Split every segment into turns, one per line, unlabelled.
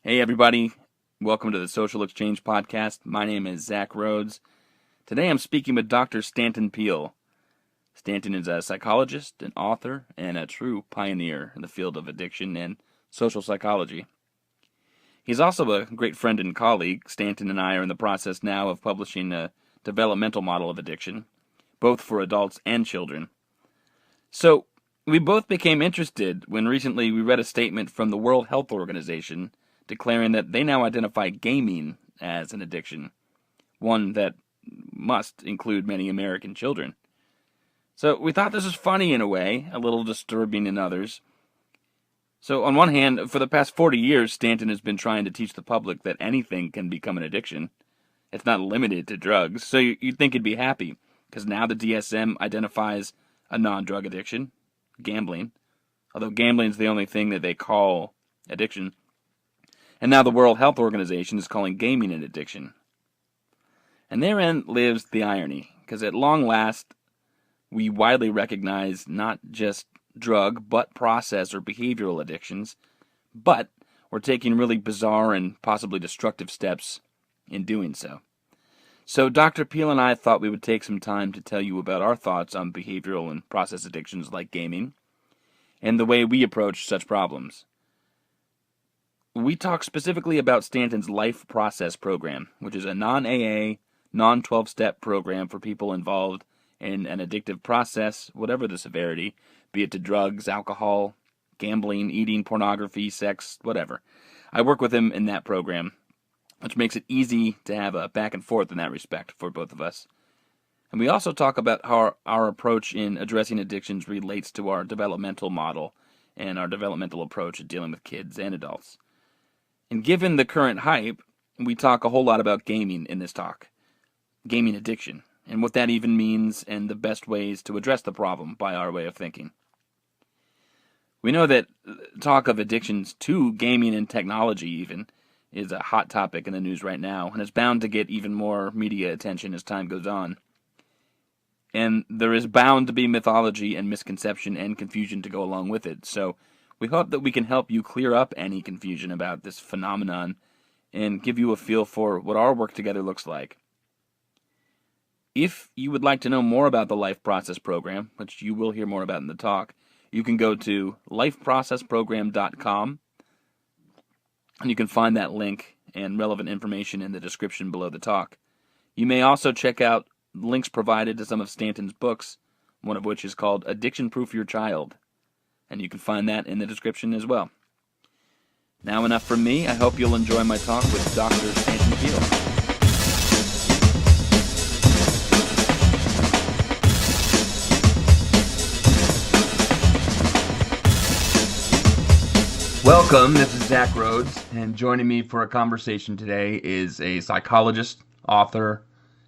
Hey everybody, welcome to the Social Exchange Podcast. My name is Zach Rhoads. Today I'm speaking with Dr. Stanton Peele. Stanton is a psychologist, an author, and a true pioneer in the field of addiction and social psychology. He's also a great friend and colleague. Stanton and I are in the process now of publishing a developmental model of addiction, both for adults and children. So, we both became interested when recently we read a statement from the World Health Organization declaring that they now identify gaming as an addiction, one that must include many American children. So we thought this was funny in a way, a little disturbing in others. So on one hand, for the past 40 years, Stanton has been trying to teach the public that anything can become an addiction. It's not limited to drugs, so you'd think he'd be happy, because now the DSM identifies a non-drug addiction, gambling, although gambling is the only thing that they call addiction. And now the World Health Organization is calling gaming an addiction. And therein lives the irony, because at long last, we widely recognize not just drug, but process or behavioral addictions, but we're taking really bizarre and possibly destructive steps in doing so. So Dr. Peele and I thought we would take some time to tell you about our thoughts on behavioral and process addictions like gaming, and the way we approach such problems. We talk specifically about Stanton's Life Process Program, which is a non-AA, non-12-step program for people involved in an addictive process, whatever the severity, be it to drugs, alcohol, gambling, eating, pornography, sex, whatever. I work with him in that program, which makes it easy to have a back and forth in that respect for both of us. And we also talk about how our approach in addressing addictions relates to our developmental model and our developmental approach at dealing with kids and adults. And given the current hype, we talk a whole lot about gaming in this talk. Gaming addiction, and what that even means, and the best ways to address the problem by our way of thinking. We know that talk of addictions to gaming and technology even is a hot topic in the news right now, and it's bound to get even more media attention as time goes on. And there is bound to be mythology and misconception and confusion to go along with it, so we hope that we can help you clear up any confusion about this phenomenon and give you a feel for what our work together looks like. If you would like to know more about the Life Process Program, which you will hear more about in the talk, you can go to lifeprocessprogram.com, and you can find that link and relevant information in the description below the talk. You may also check out links provided to some of Stanton's books, one of which is called Addiction Proof Your Child, and you can find that in the description as well. Now enough from me. I hope you'll enjoy my talk with Dr. Stanton Peele. Welcome, this is Zach Rhoads, and joining me for a conversation today is a psychologist, author,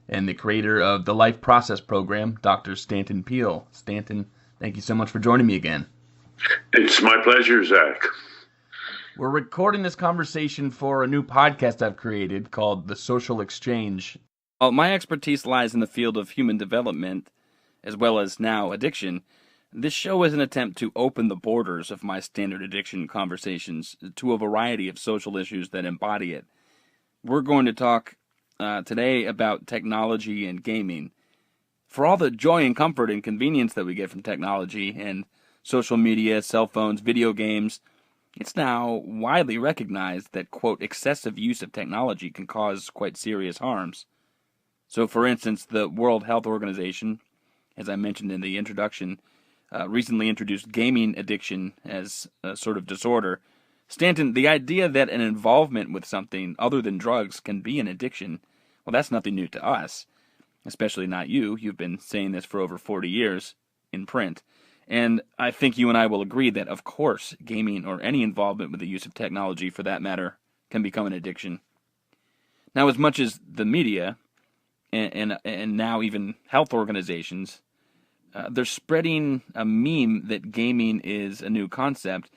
and the creator of the Life Process Program, Dr. Stanton Peele. Stanton, thank you so much for joining me again.
It's my pleasure, Zach.
We're recording this conversation for a new podcast I've created called The Social Exchange. While my expertise lies in the field of human development, as well as now addiction, this show is an attempt to open the borders of my standard addiction conversations to a variety of social issues that embody it. We're going to talk today about technology and gaming. For all the joy and comfort and convenience that we get from technology and social media, cell phones, video games, it's now widely recognized that, quote, excessive use of technology can cause quite serious harms. So, for instance, the World Health Organization, as I mentioned in the introduction, recently introduced gaming addiction as a sort of disorder. Stanton, the idea that an involvement with something other than drugs can be an addiction, well, that's nothing new to us, especially not you. You've been saying this for over 40 years in print. And I think you and I will agree that, of course, gaming or any involvement with the use of technology, for that matter, can become an addiction. Now, as much as the media and now even health organizations, they're spreading a meme that gaming is a new concept,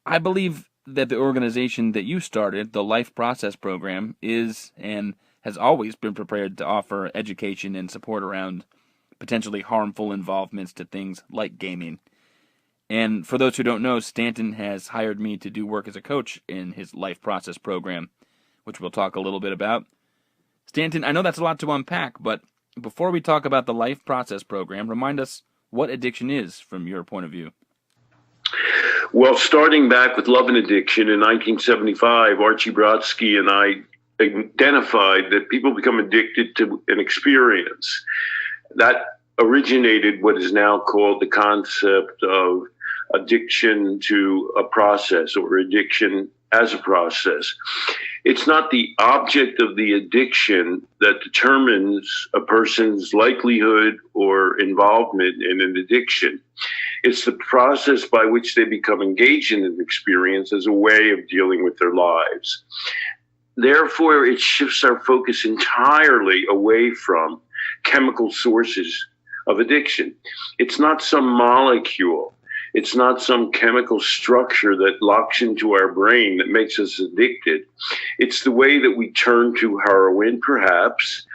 I believe that the organization that you started, the Life Process Program, is and has always been prepared to offer education and support around potentially harmful involvements to things like gaming. And for those who don't know, Stanton has hired me to do work as a coach in his life process program, which we'll talk a little bit about. Stanton, I know that's a lot to unpack, but before we talk about the life process program, remind us what addiction is from your point of view.
Well, starting back with love and addiction in 1975, Archie Brodsky and I identified that people become addicted to an experience. That originated what is now called the concept of addiction to a process, or addiction as a process. It's not the object of the addiction that determines a person's likelihood or involvement in an addiction. It's the process by which they become engaged in an experience as a way of dealing with their lives. Therefore, it shifts our focus entirely away from chemical sources of addiction. It's not some molecule. It's not some chemical structure that locks into our brain that makes us addicted. It's the way that we turn to heroin, perhaps,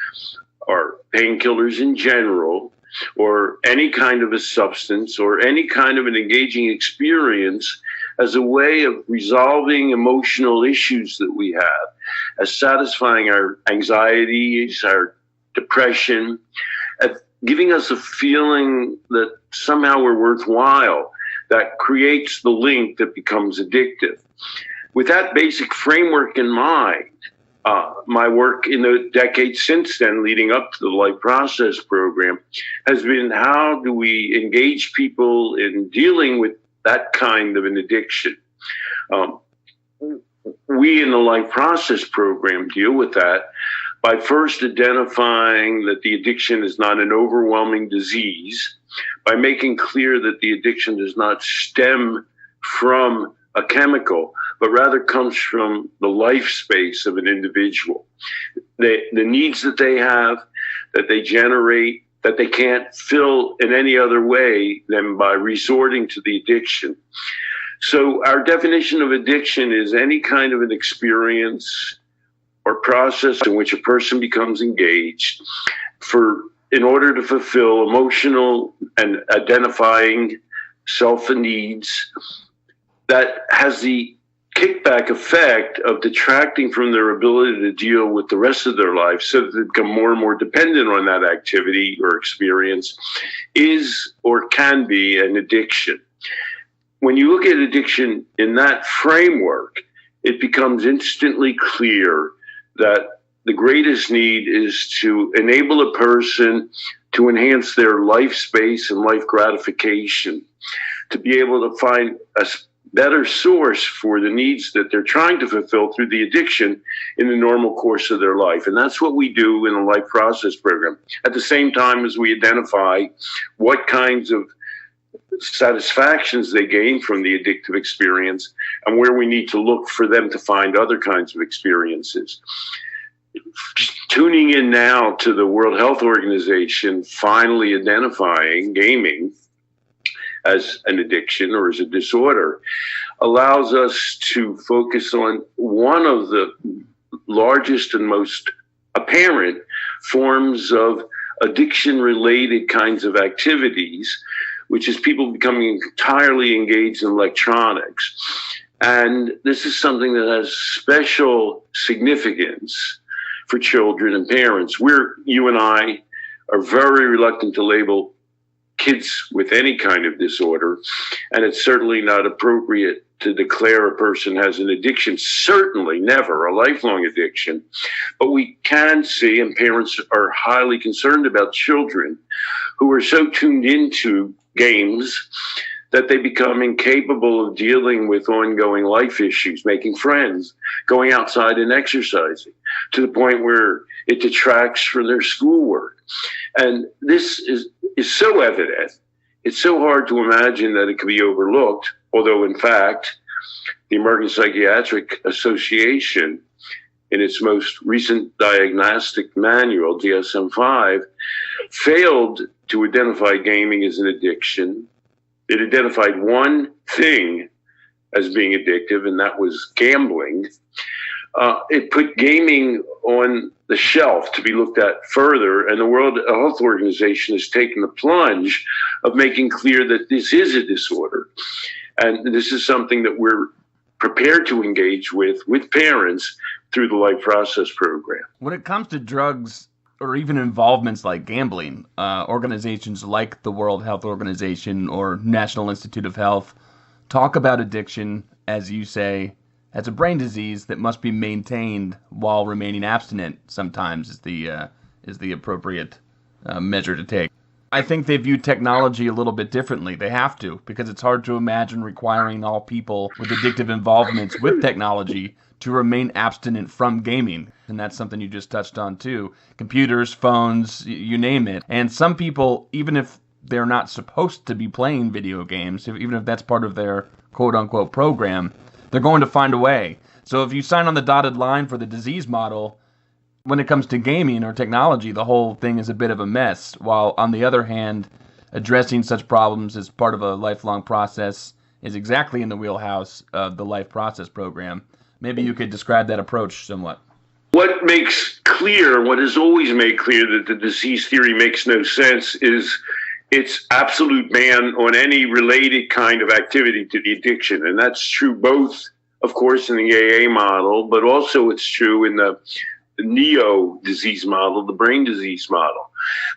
or painkillers in general, or any kind of a substance, or any kind of an engaging experience as a way of resolving emotional issues that we have, as satisfying our anxieties, our depression, at giving us a feeling that somehow we're worthwhile. That creates the link that becomes addictive. With that basic framework in mind, my work in the decades since then, leading up to the life process program, has been how do we engage people in dealing with that kind of an addiction. We in the life process program deal with that by first identifying that the addiction is not an overwhelming disease, by making clear that the addiction does not stem from a chemical, but rather comes from the life space of an individual. The needs that they have, that they generate, that they can't fill in any other way than by resorting to the addiction. So our definition of addiction is any kind of an experience or process in which a person becomes engaged in order to fulfill emotional and identifying self needs that has the kickback effect of detracting from their ability to deal with the rest of their life, so that they become more and more dependent on that activity or experience, is or can be an addiction. When you look at addiction in that framework, it becomes instantly clear that the greatest need is to enable a person to enhance their life space and life gratification, to be able to find a better source for the needs that they're trying to fulfill through the addiction in the normal course of their life. And that's what we do in the life process program. At the same time as we identify what kinds of satisfactions they gain from the addictive experience and where we need to look for them to find other kinds of experiences. Tuning in now to the World Health Organization finally identifying gaming as an addiction or as a disorder allows us to focus on one of the largest and most apparent forms of addiction-related kinds of activities, which is people becoming entirely engaged in electronics. And this is something that has special significance for children and parents. You and I are very reluctant to label kids with any kind of disorder, and it's certainly not appropriate to declare a person has an addiction, certainly never a lifelong addiction. But we can see, and parents are highly concerned about children who are so tuned into games that they become incapable of dealing with ongoing life issues, making friends, going outside and exercising, to the point where it detracts from their schoolwork. And this is so evident. It's so hard to imagine that it could be overlooked, although in fact, the American Psychiatric Association, in its most recent diagnostic manual, DSM-5, failed to identify gaming as an addiction. It identified one thing as being addictive, and that was gambling. it put gaming on the shelf to be looked at further, and the World Health Organization has taken the plunge of making clear that this is a disorder. And this is something that we're prepared to engage with parents through the Life Process program.
When it comes to drugs or even involvements like gambling, organizations like the World Health Organization or National Institute of Health talk about addiction, as you say, as a brain disease that must be maintained while remaining abstinent sometimes is the appropriate measure to take. I think they view technology a little bit differently. They have to, because it's hard to imagine requiring all people with addictive involvements with technology to remain abstinent from gaming. And that's something you just touched on too. Computers, phones, you name it. And some people, even if they're not supposed to be playing video games, even if that's part of their quote-unquote program, they're going to find a way. So if you sign on the dotted line for the disease model, when it comes to gaming or technology, the whole thing is a bit of a mess. While on the other hand, addressing such problems as part of a lifelong process is exactly in the wheelhouse of the Life Process program. Maybe you could describe that approach somewhat.
What makes clear, what has always made clear that the disease theory makes no sense is its absolute ban on any related kind of activity to the addiction. And that's true both, of course, in the AA model, but also it's true in the neo disease model, the brain disease model.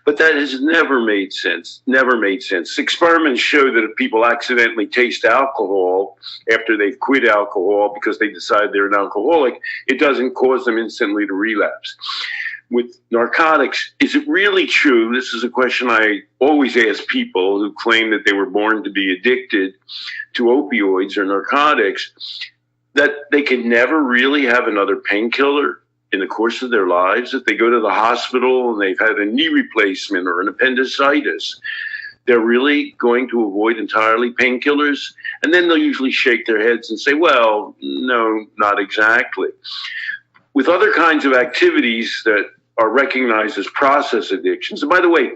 But that has never made sense, never made sense. Experiments show that if people accidentally taste alcohol after they've quit alcohol because they decide they're an alcoholic, it doesn't cause them instantly to relapse. With narcotics, is it really true? This is a question I always ask people who claim that they were born to be addicted to opioids or narcotics, that they can never really have another painkiller in the course of their lives. If they go to the hospital and they've had a knee replacement or an appendicitis, they're really going to avoid entirely painkillers? And then they'll usually shake their heads and say, well, no, not exactly. With other kinds of activities that are recognized as process addictions, and by the way,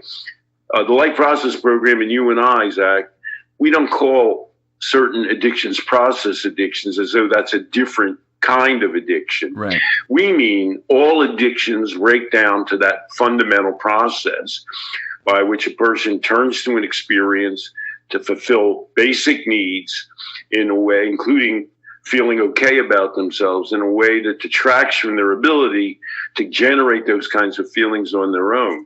the Life Process program and you and I, Zach, we don't call certain addictions process addictions as though that's a different kind of addiction.
Right.
We mean all addictions break down to that fundamental process by which a person turns to an experience to fulfill basic needs in a way, including feeling okay about themselves, in a way that detracts from their ability to generate those kinds of feelings on their own.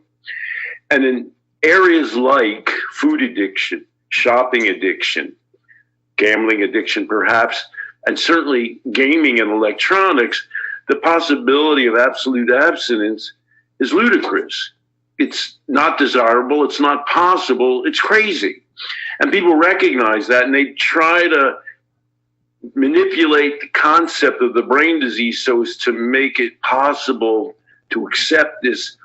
And in areas like food addiction, shopping addiction, gambling addiction perhaps, and certainly gaming and electronics, the possibility of absolute abstinence is ludicrous. It's not desirable. It's not possible. It's crazy. And people recognize that, and they try to manipulate the concept of the brain disease so as to make it possible to accept this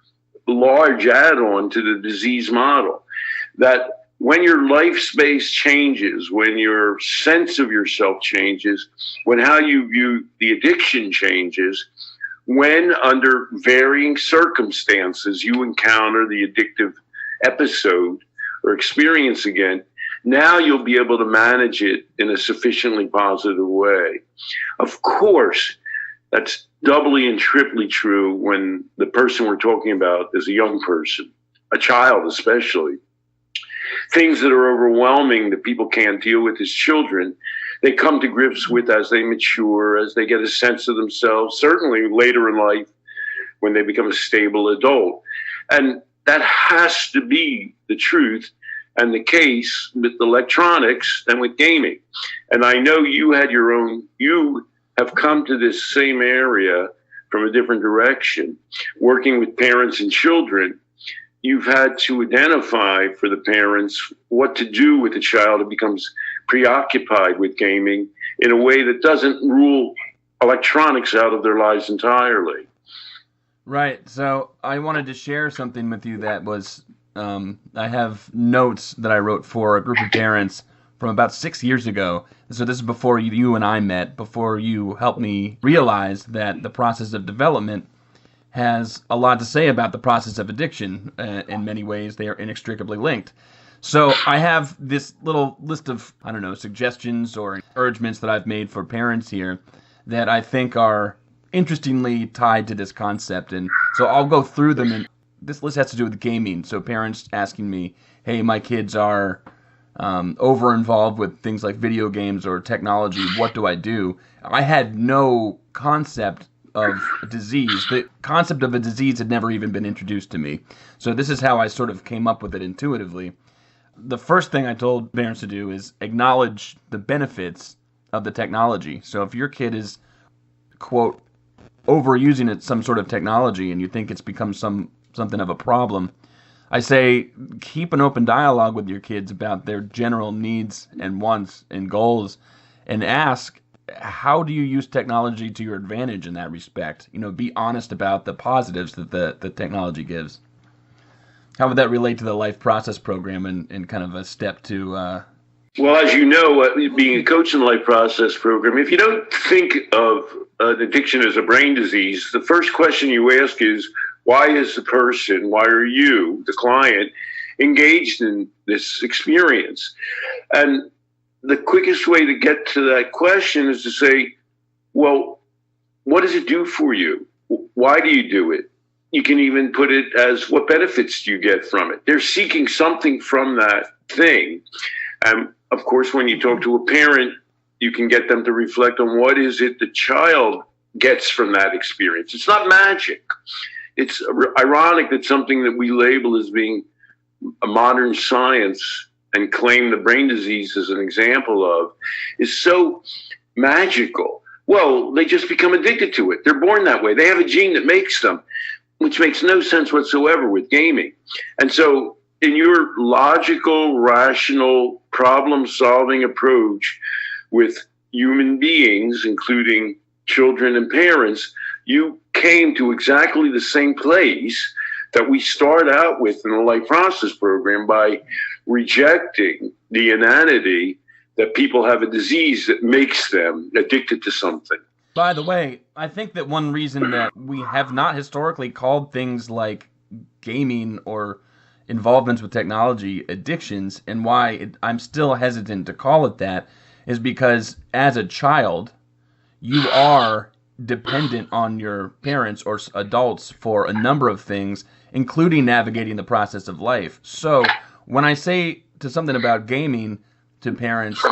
large add-on to the disease model. That when your life space changes, when your sense of yourself changes, when how you view the addiction changes, when under varying circumstances you encounter the addictive episode or experience again, now you'll be able to manage it in a sufficiently positive way. Of course, that's doubly and triply true when the person we're talking about is a young person, a child especially. Things that are overwhelming that people can't deal with as children, they come to grips with as they mature, as they get a sense of themselves, certainly later in life when they become a stable adult. And that has to be the truth and the case with electronics and with gaming. And I know you have come to this same area from a different direction, working with parents and children. You've had to identify for the parents what to do with a child who becomes preoccupied with gaming in a way that doesn't rule electronics out of their lives entirely.
Right. So I wanted to share something with you that was, I have notes that I wrote for a group of parents from about 6 years ago. So this is before you and I met, before you helped me realize that the process of development has a lot to say about the process of addiction. In many ways, they are inextricably linked. So I have this little list of, suggestions or urgements that I've made for parents here that I think are interestingly tied to this concept. And so I'll go through them. And this list has to do with gaming. So parents asking me, hey, my kids are over involved with things like video games or technology. What do I do? I had no concept of a disease. The concept of a disease had never even been introduced to me. So this is how I sort of came up with it intuitively. The first thing I told parents to do is acknowledge the benefits of the technology. So if your kid is, quote, overusing it, some sort of technology, and you think it's become something of a problem, I say keep an open dialogue with your kids about their general needs and wants and goals, and ask, how do you use technology to your advantage in that respect? Be honest about the positives that the technology gives. How would that relate to the Life Process program and kind of a step to...
Well, as you know, being a coach in the Life Process program, if you don't think of an addiction as a brain disease, the first question you ask is, why is the person, why are you, the client, engaged in this experience? And the quickest way to get to that question is to say, well, what does it do for you? Why do you do it? You can even put it as, what benefits do you get from it? They're seeking something from that thing. And of course, when you talk to a parent, you can get them to reflect on what is it the child gets from that experience. It's not magic. It's ironic that something that we label as being a modern science and claim the brain disease as an example of is so magical. Well, they just become addicted to it. They're born that way. They have a gene that makes them, which makes no sense whatsoever with gaming. And so in your logical, rational, problem-solving approach with human beings, including children and parents, you came to exactly the same place that we start out with in the Life Process program by rejecting the inanity that people have a disease that makes them addicted to something.
By the way, I think that one reason that we have not historically called things like gaming or involvements with technology addictions, and why I'm still hesitant to call it that, is because as a child, you are dependent on your parents or adults for a number of things, including navigating the process of life. So when I say to something about gaming to parents,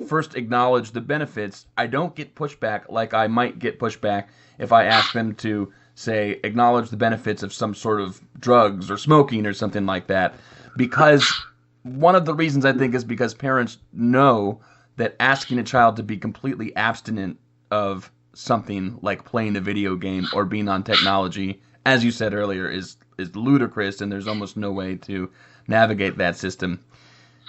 first acknowledge the benefits, I don't get pushback like I might get pushback if I ask them to, say, acknowledge the benefits of some sort of drugs or smoking or something like that. Because one of the reasons, I think, is because parents know that asking a child to be completely abstinent of something like playing a video game or being on technology, as you said earlier, is ludicrous, and there's almost no way to navigate that system.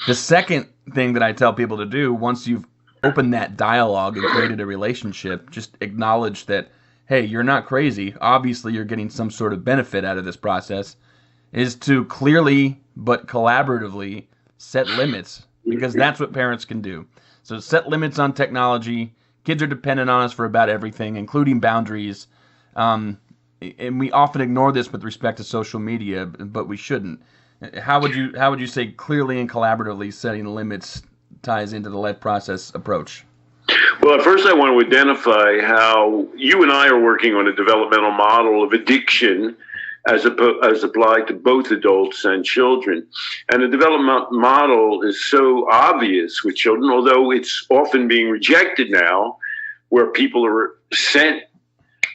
The second thing that I tell people to do, once you've opened that dialogue and created a relationship, just acknowledge that, hey, you're not crazy. Obviously, you're getting some sort of benefit out of this process, is to clearly but collaboratively set limits, because that's what parents can do. So set limits on technology. Kids are dependent on us for about everything, including boundaries. And we often ignore this with respect to social media, but we shouldn't. How would you say clearly and collaboratively setting limits ties into the Life Process approach?
Well, at first I want to identify how you and I are working on a developmental model of addiction as applied to both adults and children. And the development model is so obvious with children, although it's often being rejected now, where people are sent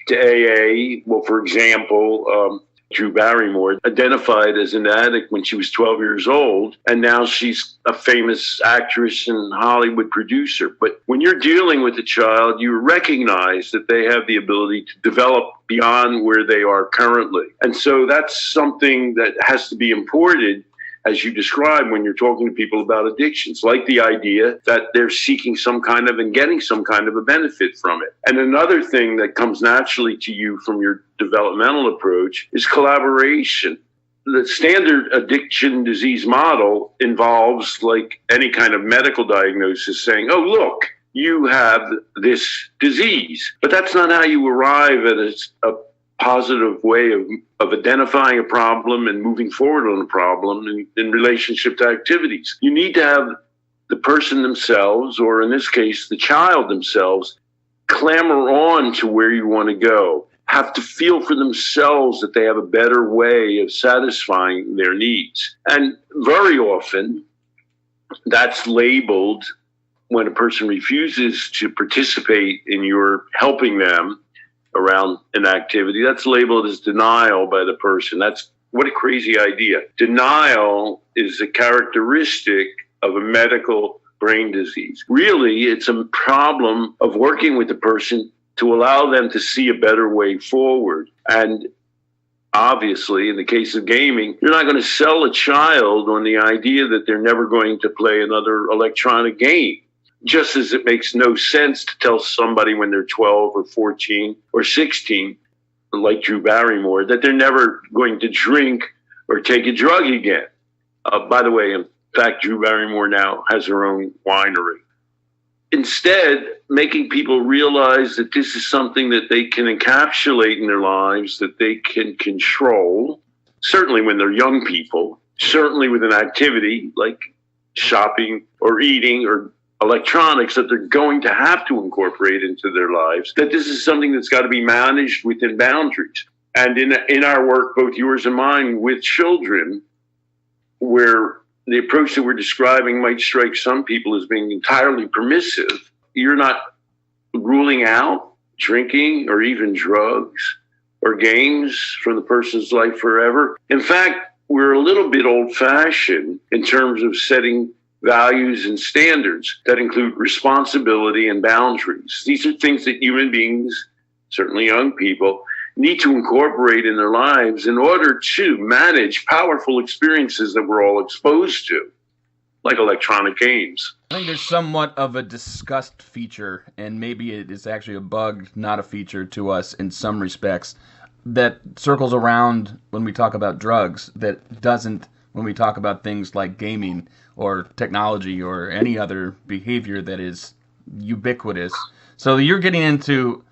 to AA. Well, for example, Drew Barrymore identified as an addict when she was 12 years old, and now she's a famous actress and Hollywood producer. But when you're dealing with a child, you recognize that they have the ability to develop beyond where they are currently. And so that's something that has to be imported, as you described, when you're talking to people about addictions, like the idea that they're seeking some kind of and getting some kind of a benefit from it. And another thing that comes naturally to you from your developmental approach is collaboration. The standard addiction disease model involves, like any kind of medical diagnosis, saying, oh, look, you have this disease. But that's not how you arrive at a positive way of identifying a problem and moving forward on a problem in relationship to activities. You need to have the person themselves, or in this case, the child themselves, clamor on to where you want to go, have to feel for themselves that they have a better way of satisfying their needs. And very often, that's labeled, when a person refuses to participate in your helping them around an activity, that's labeled as denial by the person. That's what a crazy idea. Denial is a characteristic of a medical brain disease. Really, it's a problem of working with the person to allow them to see a better way forward. And obviously, in the case of gaming, you're not going to sell a child on the idea that they're never going to play another electronic game. Just as it makes no sense to tell somebody when they're 12 or 14 or 16, like Drew Barrymore, that they're never going to drink or take a drug again. By the way, in fact, Drew Barrymore now has her own winery. Instead, making people realize that this is something that they can encapsulate in their lives, that they can control, certainly when they're young people, certainly with an activity like shopping or eating or electronics that they're going to have to incorporate into their lives, that this is something that's got to be managed within boundaries. And in our work, both yours and mine, with children, where the approach that we're describing might strike some people as being entirely permissive, you're not ruling out drinking or even drugs or games from the person's life forever. In fact, we're a little bit old-fashioned in terms of setting values and standards that include responsibility and boundaries. These are things that human beings, certainly young people, need to incorporate in their lives in order to manage powerful experiences that we're all exposed to, like electronic games.
I think there's somewhat of a discussed feature, and maybe it is actually a bug, not a feature to us in some respects, that circles around when we talk about drugs, that doesn't when we talk about things like gaming or technology or any other behavior that is ubiquitous. So you're getting into,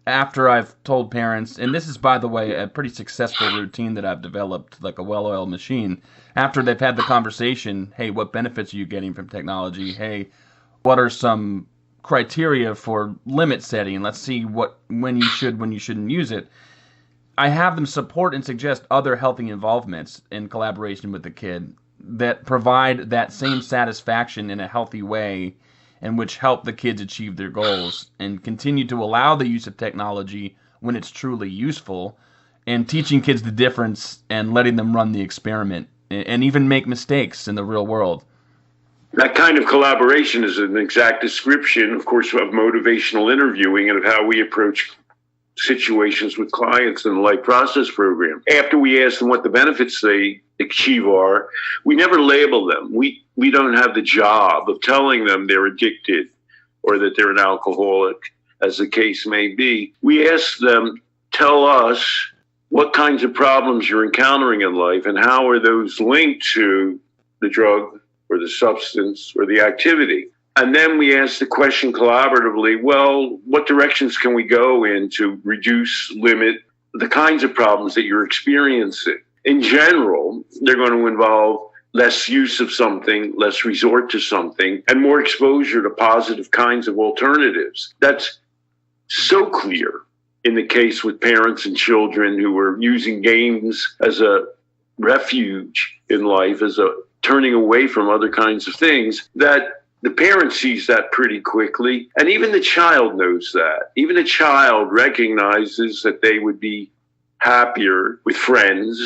after I've told parents, and this is, by the way, a pretty successful routine that I've developed, like a well-oiled machine, after they've had the conversation, hey, what benefits are you getting from technology? Hey, what are some criteria for limit setting? Let's see when you shouldn't use it. I have them support and suggest other healthy involvements in collaboration with the kid that provide that same satisfaction in a healthy way, and which help the kids achieve their goals, and continue to allow the use of technology when it's truly useful, and teaching kids the difference and letting them run the experiment and even make mistakes in the real world.
That kind of collaboration is an exact description, of course, of motivational interviewing and of how we approach situations with clients in the life process program. After we ask them what the benefits they achieve are, we never label them. We don't have the job of telling them they're addicted or that they're an alcoholic, as the case may be. We ask them, tell us what kinds of problems you're encountering in life and how are those linked to the drug or the substance or the activity. And then we ask the question collaboratively, well, what directions can we go in to reduce, limit the kinds of problems that you're experiencing? In general, they're going to involve less use of something, less resort to something, and more exposure to positive kinds of alternatives. That's so clear in the case with parents and children who are using games as a refuge in life, as a turning away from other kinds of things, that the parent sees that pretty quickly, and even the child knows that. Even a child recognizes that they would be happier with friends,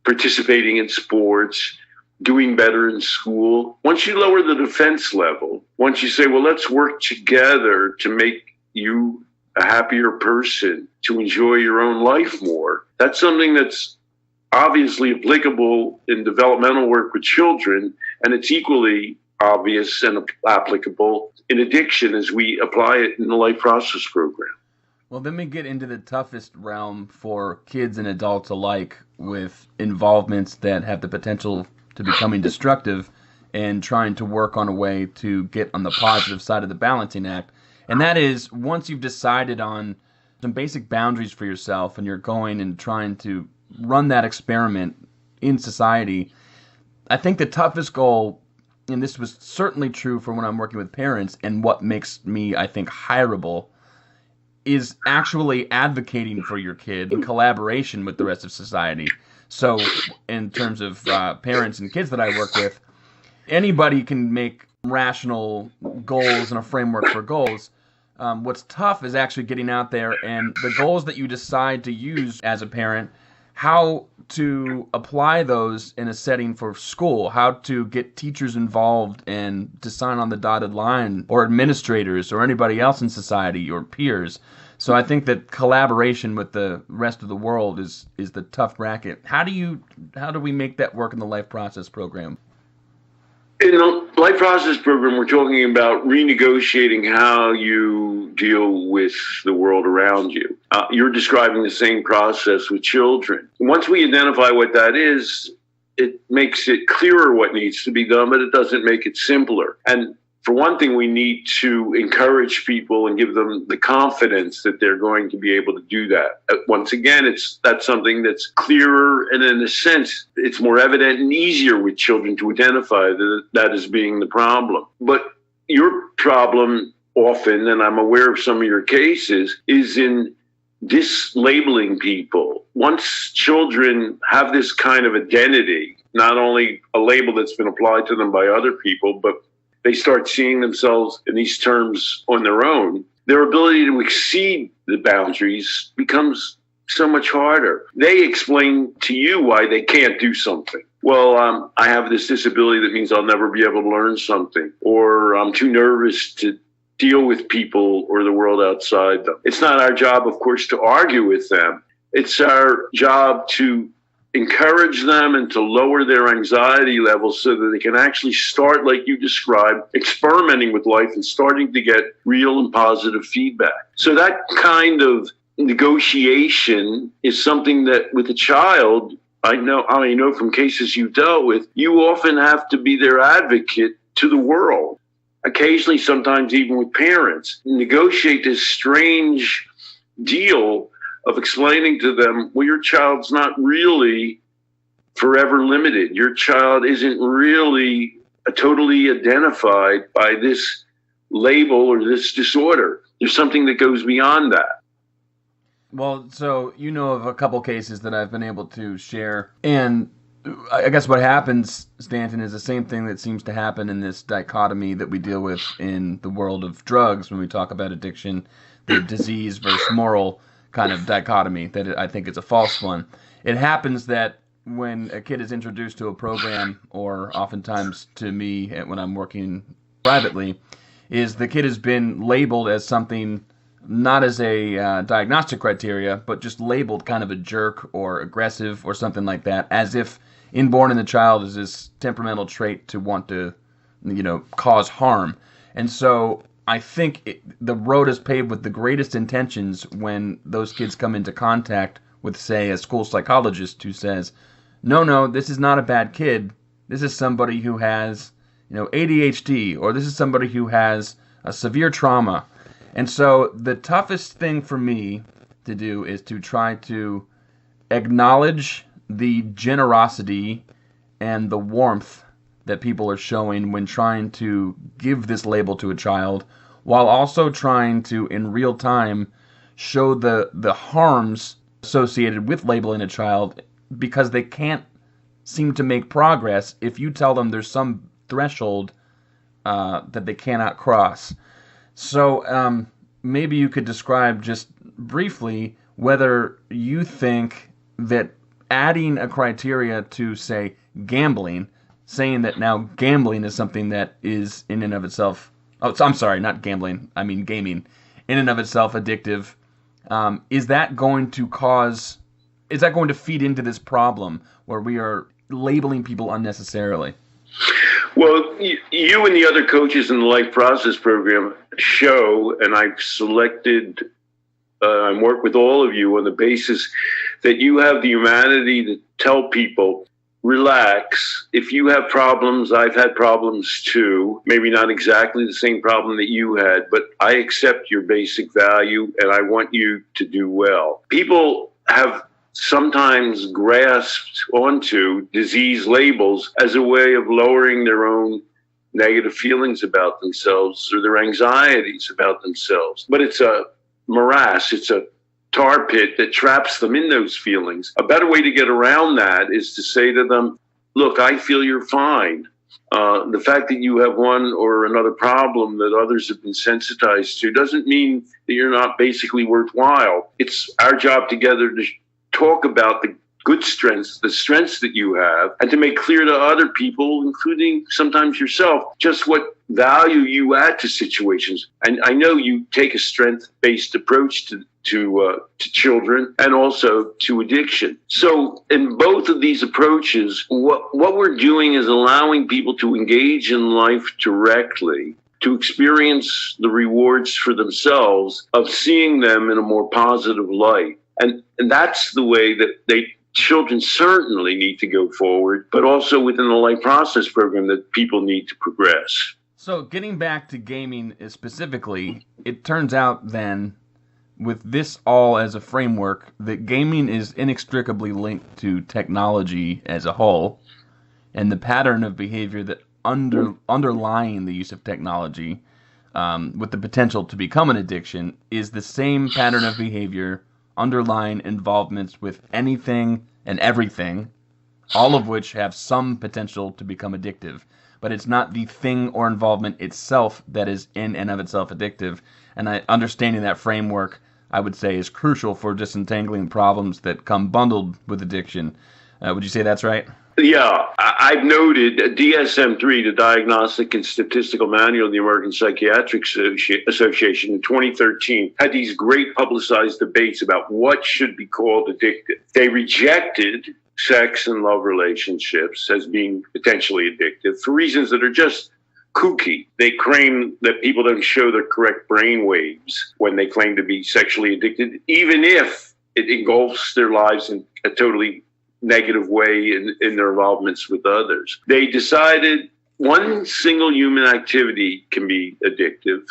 participating in sports, doing better in school. Once you lower the defense level, once you say, well, let's work together to make you a happier person, to enjoy your own life more, that's something that's obviously applicable in developmental work with children, and it's equally obvious and applicable in addiction as we apply it in the life process program.
Well, then we get into the toughest realm for kids and adults alike, with involvements that have the potential to becoming destructive and trying to work on a way to get on the positive side of the balancing act. And that is, once you've decided on some basic boundaries for yourself and you're going and trying to run that experiment in society, I think the toughest goal, and this was certainly true for when I'm working with parents, and what makes me, I think, hireable, is actually advocating for your kid in collaboration with the rest of society. So in terms of parents and kids that I work with, anybody can make rational goals and a framework for goals. What's tough is actually getting out there and the goals that you decide to use as a parent, how to apply those in a setting for school, how to get teachers involved and to sign on the dotted line, or administrators or anybody else in society or peers. So I think that collaboration with the rest of the world is the tough bracket. How do we make that work in the Life Process program?
In the Life Process program, we're talking about renegotiating how you deal with the world around you. You're describing the same process with children. Once we identify what that is, it makes it clearer what needs to be done, but it doesn't make it simpler. And for one thing, we need to encourage people and give them the confidence that they're going to be able to do that. Once again, that's something that's clearer, and in a sense, it's more evident and easier with children to identify that as being the problem. But your problem often, and I'm aware of some of your cases, is in dislabeling people. Once children have this kind of identity, not only a label that's been applied to them by other people, but they start seeing themselves in these terms on their own, their ability to exceed the boundaries becomes so much harder. They explain to you why they can't do something. Well, I have this disability that means I'll never be able to learn something, or I'm too nervous to deal with people or the world outside them. It's not our job, of course, to argue with them. It's our job to encourage them and to lower their anxiety levels so that they can actually start, like you described, experimenting with life and starting to get real and positive feedback. So that kind of negotiation is something that with a child, I know from cases you've dealt with, you often have to be their advocate to the world. Occasionally, sometimes even with parents, negotiate this strange deal of explaining to them, well, your child's not really forever limited. Your child isn't really totally identified by this label or this disorder. There's something that goes beyond that.
Well, so you know of a couple cases that I've been able to share. And I guess what happens, Stanton, is the same thing that seems to happen in this dichotomy that we deal with in the world of drugs when we talk about addiction, the disease versus moral kind of dichotomy, that I think it's a false one. It happens that when a kid is introduced to a program, or oftentimes to me when I'm working privately, is the kid has been labeled as something, not as a diagnostic criteria, but just labeled kind of a jerk or aggressive or something like that, as if inborn in the child is this temperamental trait to want to, cause harm. And so I think the road is paved with the greatest intentions when those kids come into contact with, say, a school psychologist who says, no, this is not a bad kid. This is somebody who has, ADHD, or this is somebody who has a severe trauma. And so the toughest thing for me to do is to try to acknowledge the generosity and the warmth that people are showing when trying to give this label to a child, while also trying to, in real time, show the harms associated with labeling a child, because they can't seem to make progress if you tell them there's some threshold that they cannot cross. So maybe you could describe just briefly whether you think that adding a criteria to, say, gambling, saying that now gambling is something that is in and of itself, I'm sorry, not gambling, I mean gaming, in and of itself addictive, is that going to feed into this problem where we are labeling people unnecessarily?
Well, you and the other coaches in the Life Process program show, and I've selected and work with all of you on the basis that you have the humanity to tell people, relax. If you have problems, I've had problems too. Maybe not exactly the same problem that you had, but I accept your basic value and I want you to do well. People have sometimes grasped onto disease labels as a way of lowering their own negative feelings about themselves or their anxieties about themselves. But it's a morass. It's a tar pit that traps them in those feelings. A better way to get around that is to say to them, look, I feel you're fine. The fact that you have one or another problem that others have been sensitized to doesn't mean that you're not basically worthwhile. It's our job together to talk about the good strengths, the strengths that you have, and to make clear to other people, including sometimes yourself, just what value you add to situations. And I know you take a strength-based approach to children and also to addiction. So in both of these approaches, what we're doing is allowing people to engage in life directly, to experience the rewards for themselves of seeing them in a more positive light. And that's the way that children certainly need to go forward, but also within the life process program that people need to progress.
So getting back to gaming specifically, it turns out then, with this all as a framework, that gaming is inextricably linked to technology as a whole, and the pattern of behavior that underlying the use of technology, with the potential to become an addiction, is the same pattern of behavior underlying involvements with anything and everything, all of which have some potential to become addictive. But it's not the thing or involvement itself that is in and of itself addictive. And understanding that framework, I would say, is crucial for disentangling problems that come bundled with addiction. Would you say that's right?
Yeah, I've noted DSM-3, the Diagnostic and Statistical Manual of the American Psychiatric Association, in 2013, had these great publicized debates about what should be called addictive. They rejected sex and love relationships as being potentially addictive for reasons that are just kooky. They claim that people don't show their correct brain waves when they claim to be sexually addicted, even if it engulfs their lives in a totally negative way in their involvements with others. They decided one single human activity can be addictive,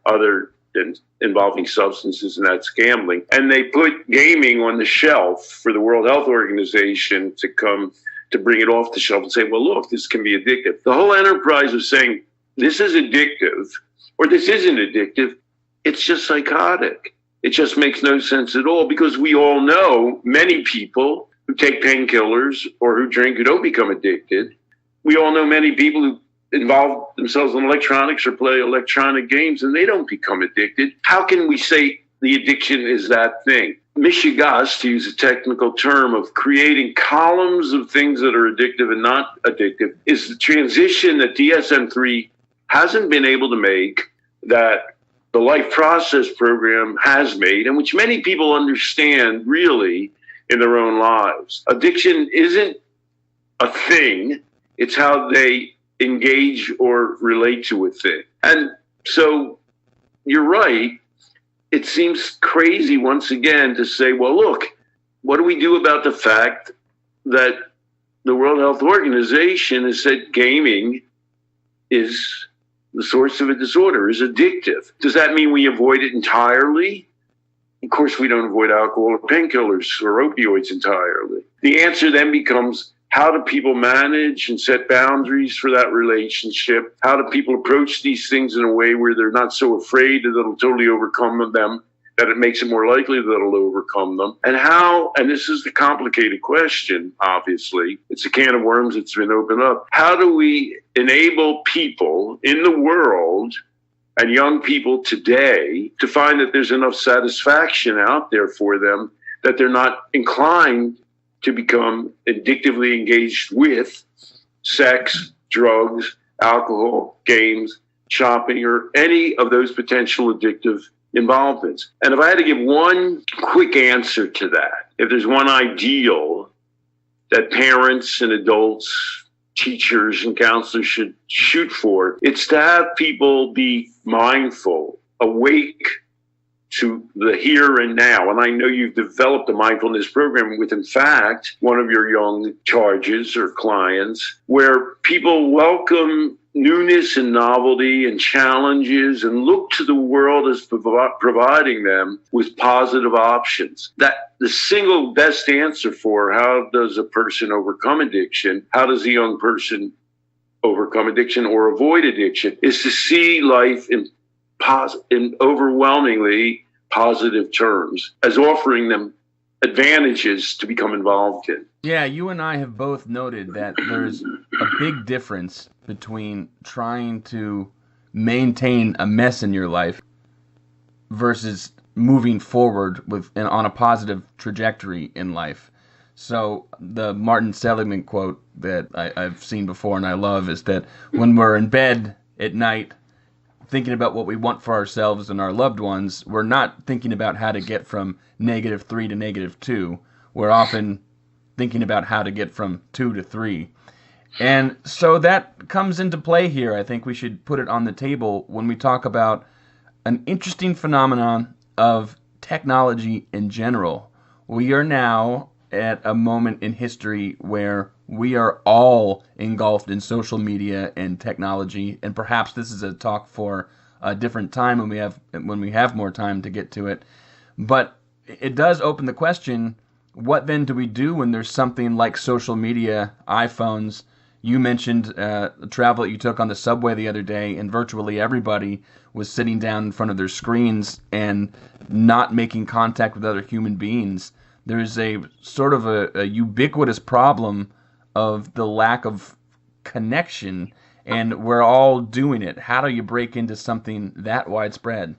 other than involving substances, and that's gambling. And they put gaming on the shelf for the World Health Organization to bring it off the shelf and say, well, look, this can be addictive. The whole enterprise of saying this is addictive or this isn't addictive, it's just psychotic. It just makes no sense at all, because we all know many people who take painkillers or who drink who don't become addicted. We all know many people who involve themselves in electronics or play electronic games and they don't become addicted. How can we say the addiction is that thing? Mishigas, to use a technical term of creating columns of things that are addictive and not addictive, is the transition that DSM-3 hasn't been able to make, that the life process program has made, and which many people understand really in their own lives. Addiction isn't a thing, it's how they engage or relate to a thing. And so you're right, it seems crazy once again to say, well, look, what do we do about the fact that the World Health Organization has said gaming is the source of a disorder, is addictive? Does that mean we avoid it entirely? Of course, we don't avoid alcohol or painkillers or opioids entirely. The answer then becomes, how do people manage and set boundaries for that relationship? How do people approach these things in a way where they're not so afraid that it'll totally overcome them, that it makes it more likely that it'll overcome them? And how, and this is the complicated question, obviously, it's a can of worms that's been opened up. How do we enable people in the world and young people today to find that there's enough satisfaction out there for them that they're not inclined to become addictively engaged with sex, drugs, alcohol, games, shopping, or any of those potential addictive involvements? And if I had to give one quick answer to that, if there's one ideal that parents and adults, teachers and counselors should shoot for, it's to have people be mindful, awake to the here and now. And I know you've developed a mindfulness program with, in fact, one of your young charges or clients, where people welcome newness and novelty and challenges and look to the world as providing them with positive options. That the single best answer for how does a person overcome addiction, how does a young person overcome addiction or avoid addiction, is to see life in overwhelmingly positive terms as offering them advantages to become involved in.
Yeah, you and I have both noted that there's a big difference between trying to maintain a mess in your life versus moving forward on a positive trajectory in life. So the Martin Seligman quote that I've seen before and I love is that when we're in bed at night thinking about what we want for ourselves and our loved ones, we're not thinking about how to get from -3 to -2. We're often thinking about how to get from 2 to 3. And so that comes into play here. I think we should put it on the table when we talk about an interesting phenomenon of technology in general. We are now at a moment in history where we are all engulfed in social media and technology, and perhaps this is a talk for a different time when we have more time to get to it. But it does open the question, what then do we do when there's something like social media, iPhones? You mentioned the travel that you took on the subway the other day, and virtually everybody was sitting down in front of their screens and not making contact with other human beings. There's a sort of a ubiquitous problem of the lack of connection, and we're all doing it. How do you break into something that widespread?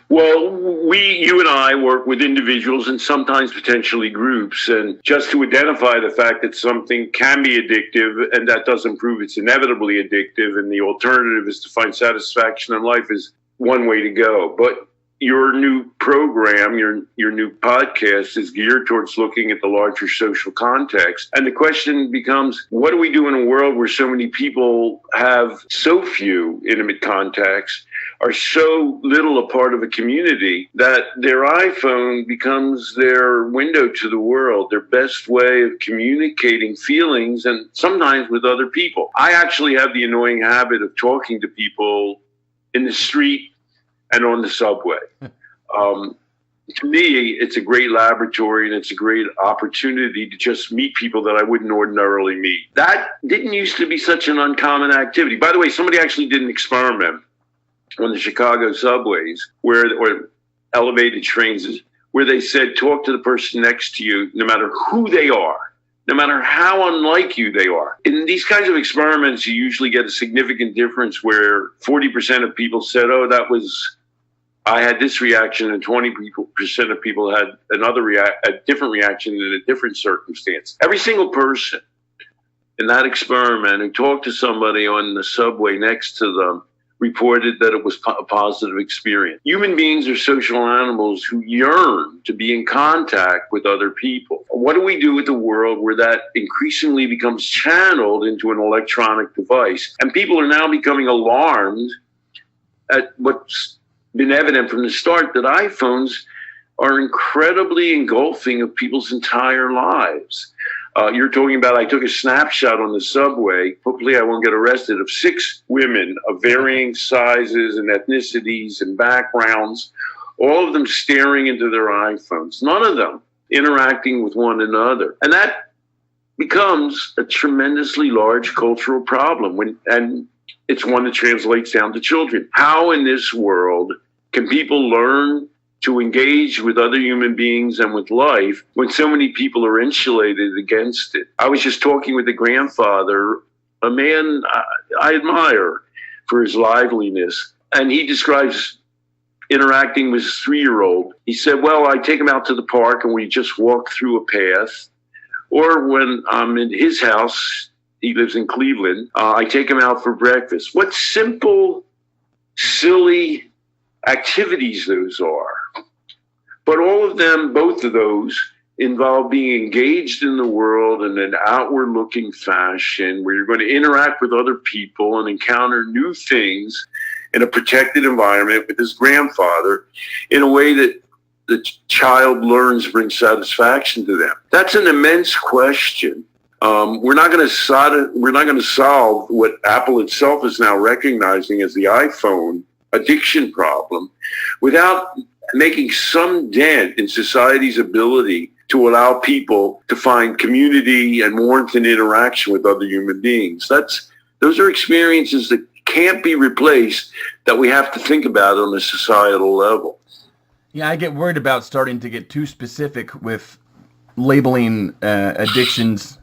Well, you and I work with individuals and sometimes potentially groups, and just to identify the fact that something can be addictive, and that doesn't prove it's inevitably addictive, and the alternative is to find satisfaction in life, is one way to go. But your new program, your new podcast is geared towards looking at the larger social context. And the question becomes, what do we do in a world where so many people have so few intimate contacts, are so little a part of a community, that their iPhone becomes their window to the world, their best way of communicating feelings, and sometimes with other people? I actually have the annoying habit of talking to people in the street and on the subway. To me, it's a great laboratory, and it's a great opportunity to just meet people that I wouldn't ordinarily meet. That didn't used to be such an uncommon activity. By the way, somebody actually did an experiment on the Chicago subways or elevated trains, where they said, talk to the person next to you, no matter who they are, no matter how unlike you they are. In these kinds of experiments, you usually get a significant difference where 40% of people said, I had this reaction, and 20% of people had a different reaction in a different circumstance. Every single person in that experiment who talked to somebody on the subway next to them reported that it was a positive experience. Human beings are social animals who yearn to be in contact with other people. What do we do with a world where that increasingly becomes channeled into an electronic device? And people are now becoming alarmed at what's been evident from the start, that iPhones are incredibly engulfing of people's entire lives. You're talking about, I took a snapshot on the subway, hopefully I won't get arrested, of 6 women of varying sizes and ethnicities and backgrounds, all of them staring into their iPhones, none of them interacting with one another. And that becomes a tremendously large cultural problem, and it's one that translates down to children. How in this world can people learn to engage with other human beings and with life when so many people are insulated against it? I was just talking with a grandfather, a man I admire for his liveliness, and he describes interacting with his 3-year-old. He said, well, I take him out to the park and we just walk through a path. Or when I'm in his house, he lives in Cleveland, I take him out for breakfast. What simple, silly activities those are. But all of them, both of those, involve being engaged in the world in an outward-looking fashion where you're going to interact with other people and encounter new things in a protected environment with his grandfather in a way that the child learns brings satisfaction to them. That's an immense question. We're not going to solve what Apple itself is now recognizing as the iPhone addiction problem without making some dent in society's ability to allow people to find community and warmth and interaction with other human beings. Those are experiences that can't be replaced, that we have to think about on a societal level.
Yeah, I get worried about starting to get too specific with labeling addictions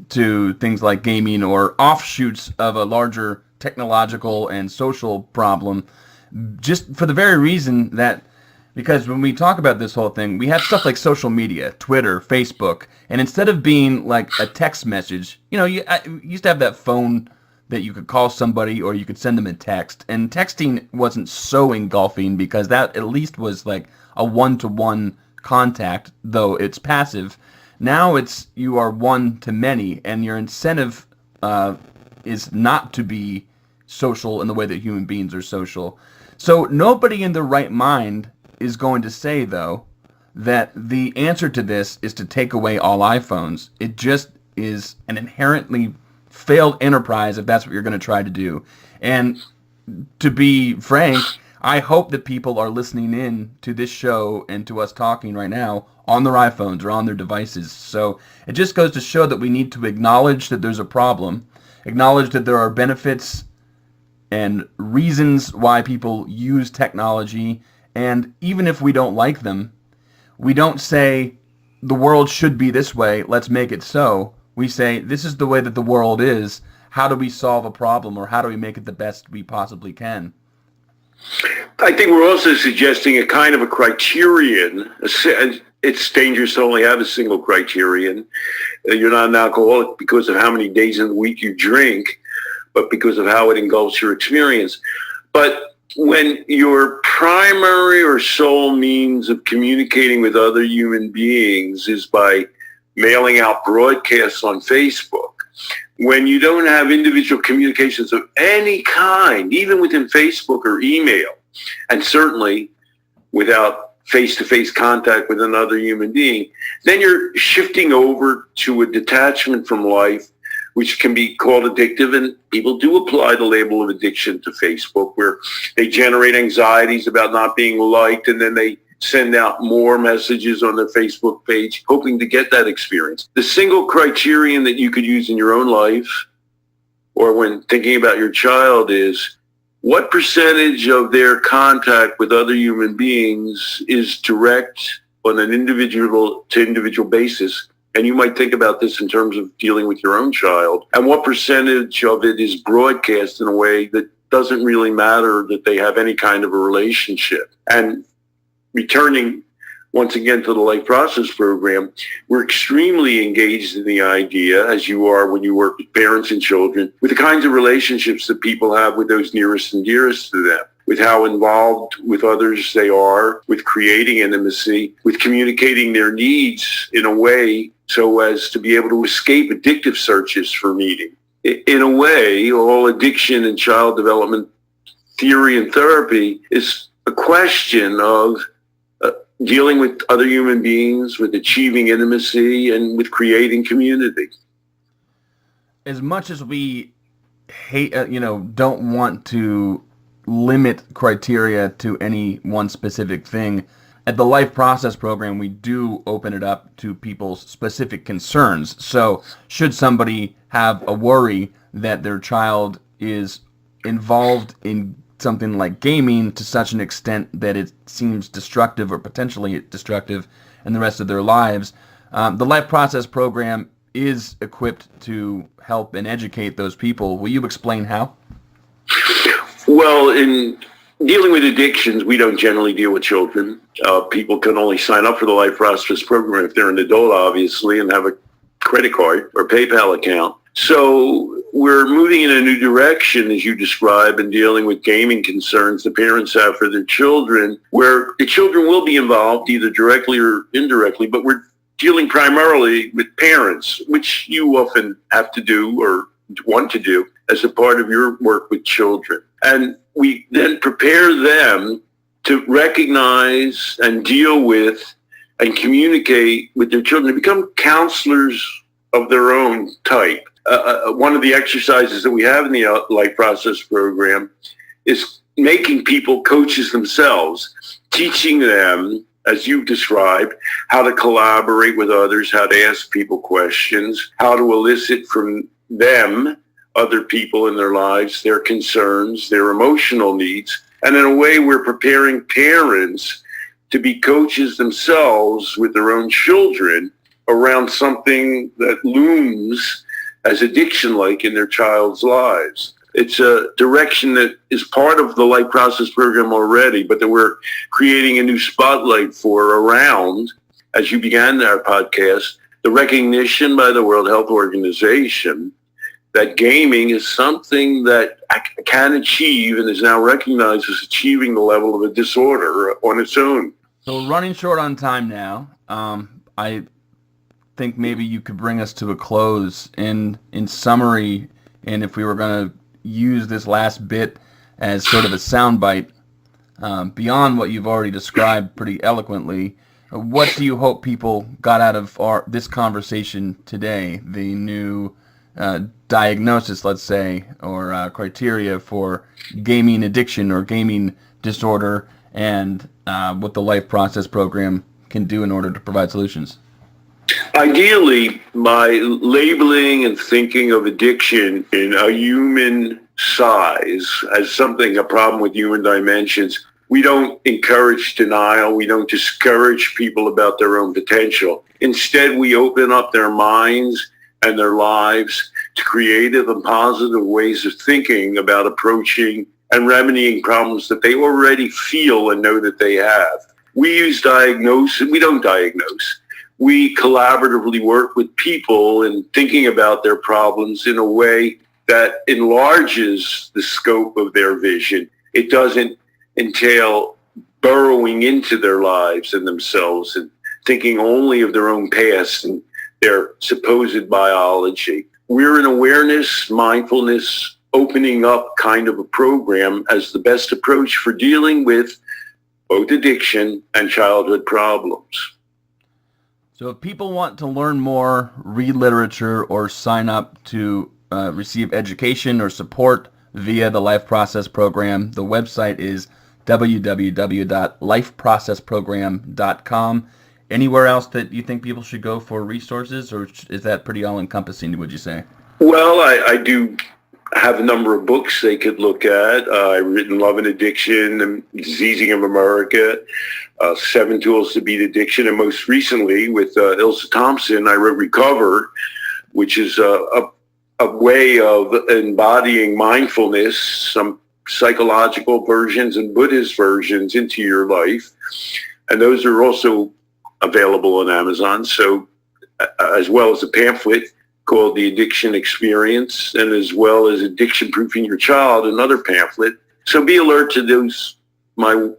to things like gaming or offshoots of a larger technological and social problem, just for the very reason that because when we talk about this whole thing, we have stuff like social media, Twitter, Facebook, and instead of being like a text message, you used to have that phone that you could call somebody or you could send them a text, and texting wasn't so engulfing because that at least was like a one-to-one contact, though it's passive. Now it's you are one to many, and your incentive is not to be social in the way that human beings are social. So nobody in their right mind is going to say, though, that the answer to this is to take away all iPhones. It just is an inherently failed enterprise if that's what you're going to try to do. And to be frank, I hope that people are listening in to this show and to us talking right now on their iPhones or on their devices. So it just goes to show that we need to acknowledge that there's a problem, acknowledge that there are benefits and reasons why people use technology, and even if we don't like them, we don't say the world should be this way, let's make it so. We say this is the way that the world is. How do we solve a problem, or how do we make it the best we possibly can?
I think we're also suggesting a kind of a criterion. It's dangerous to only have a single criterion. You're not an alcoholic because of how many days in the week you drink, but because of how it engulfs your experience. But when your primary or sole means of communicating with other human beings is by mailing out broadcasts on Facebook, when you don't have individual communications of any kind, even within Facebook or email, and certainly without face-to-face contact with another human being, then you're shifting over to a detachment from life, which can be called addictive. And people do apply the label of addiction to Facebook, where they generate anxieties about not being liked, and then they send out more messages on their Facebook page, hoping to get that experience. The single criterion that you could use in your own life or when thinking about your child is what percentage of their contact with other human beings is direct on an individual to individual basis. And you might think about this in terms of dealing with your own child. And what percentage of it is broadcast in a way that doesn't really matter that they have any kind of a relationship. And returning once again to the Life Process Program, we're extremely engaged in the idea, as you are when you work with parents and children, with the kinds of relationships that people have with those nearest and dearest to them, with how involved with others they are, with creating intimacy, with communicating their needs in a way so as to be able to escape addictive searches for meaning. In a way, all addiction and child development theory and therapy is a question of dealing with other human beings, with achieving intimacy, and with creating community.
As much as we hate, don't want to limit criteria to any one specific thing, at the Life Process Program, we do open it up to people's specific concerns. So should somebody have a worry that their child is involved in something like gaming to such an extent that it seems destructive or potentially destructive in the rest of their lives, the Life Process Program is equipped to help and educate those people. Will you explain how?
Well, in dealing with addictions, we don't generally deal with children. People can only sign up for the Life Process Program if they're an adult, obviously, and have a credit card or PayPal account. So we're moving in a new direction, as you describe, in dealing with gaming concerns the parents have for their children, where the children will be involved either directly or indirectly, but we're dealing primarily with parents, which you often have to do or want to do as a part of your work with children. And we then prepare them to recognize and deal with and communicate with their children, to become counselors of their own type. One of the exercises that we have in the Life Process Program is making people coaches themselves, teaching them, as you've described, how to collaborate with others, how to ask people questions, how to elicit from them, other people in their lives, their concerns, their emotional needs. And in a way, we're preparing parents to be coaches themselves with their own children around something that looms as addiction-like in their child's lives. It's a direction that is part of the Life Process program already, but that we're creating a new spotlight for around, as you began our podcast, the recognition by the World Health Organization that gaming is something that can achieve and is now recognized as achieving the level of a disorder on its own.
So we're running short on time now. I think maybe you could bring us to a close in summary, and if we were going to use this last bit as sort of a soundbite, beyond what you've already described pretty eloquently, what do you hope people got out of this conversation today, the new diagnosis, let's say, or criteria for gaming addiction or gaming disorder, and what the Life Process program can do in order to provide solutions?
Ideally, by labeling and thinking of addiction in a human size as something, a problem with human dimensions, we don't encourage denial. We don't discourage people about their own potential. Instead, we open up their minds and their lives to creative and positive ways of thinking about approaching and remedying problems that they already feel and know that they have. We use diagnosis. We don't diagnose. We collaboratively work with people in thinking about their problems in a way that enlarges the scope of their vision. It doesn't entail burrowing into their lives and themselves and thinking only of their own past and their supposed biology. We're an awareness, mindfulness, opening up kind of a program as the best approach for dealing with both addiction and childhood problems.
So if people want to learn more, read literature, or sign up to receive education or support via the Life Process program, the website is www.lifeprocessprogram.com. Anywhere else that you think people should go for resources, or is that pretty all-encompassing, would you say?
Well, I do have a number of books they could look at. I've written Love and Addiction, The Diseasing of America, 7 Tools to Beat Addiction, and most recently with Ilsa Thompson, I wrote Recover, which is a way of embodying mindfulness, some psychological versions and Buddhist versions into your life. And those are also available on Amazon. So as well as a pamphlet called The Addiction Experience, and as well as Addiction Proofing Your Child, another pamphlet. So be alert to those, my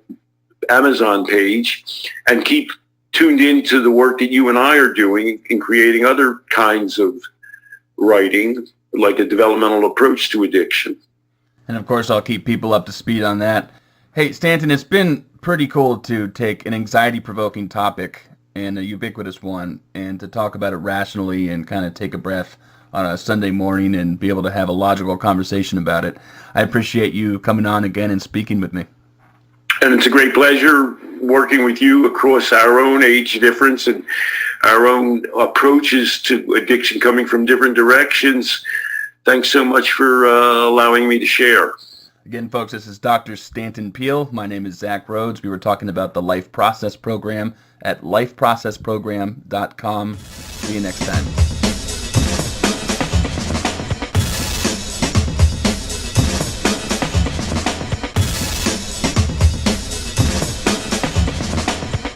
Amazon page, and keep tuned into the work that you and I are doing in creating other kinds of writing, like a developmental approach to addiction.
And of course, I'll keep people up to speed on that. Hey, Stanton, it's been pretty cool to take an anxiety-provoking topic and a ubiquitous one, and to talk about it rationally and kind of take a breath on a Sunday morning and be able to have a logical conversation about it. I appreciate you coming on again and speaking with me.
And it's a great pleasure working with you across our own age difference and our own approaches to addiction coming from different directions. Thanks so much for allowing me to share.
Again, folks, this is Dr. Stanton Peele. My name is Zach Rhoads. We were talking about the Life Process program at lifeprocessprogram.com. See you next time.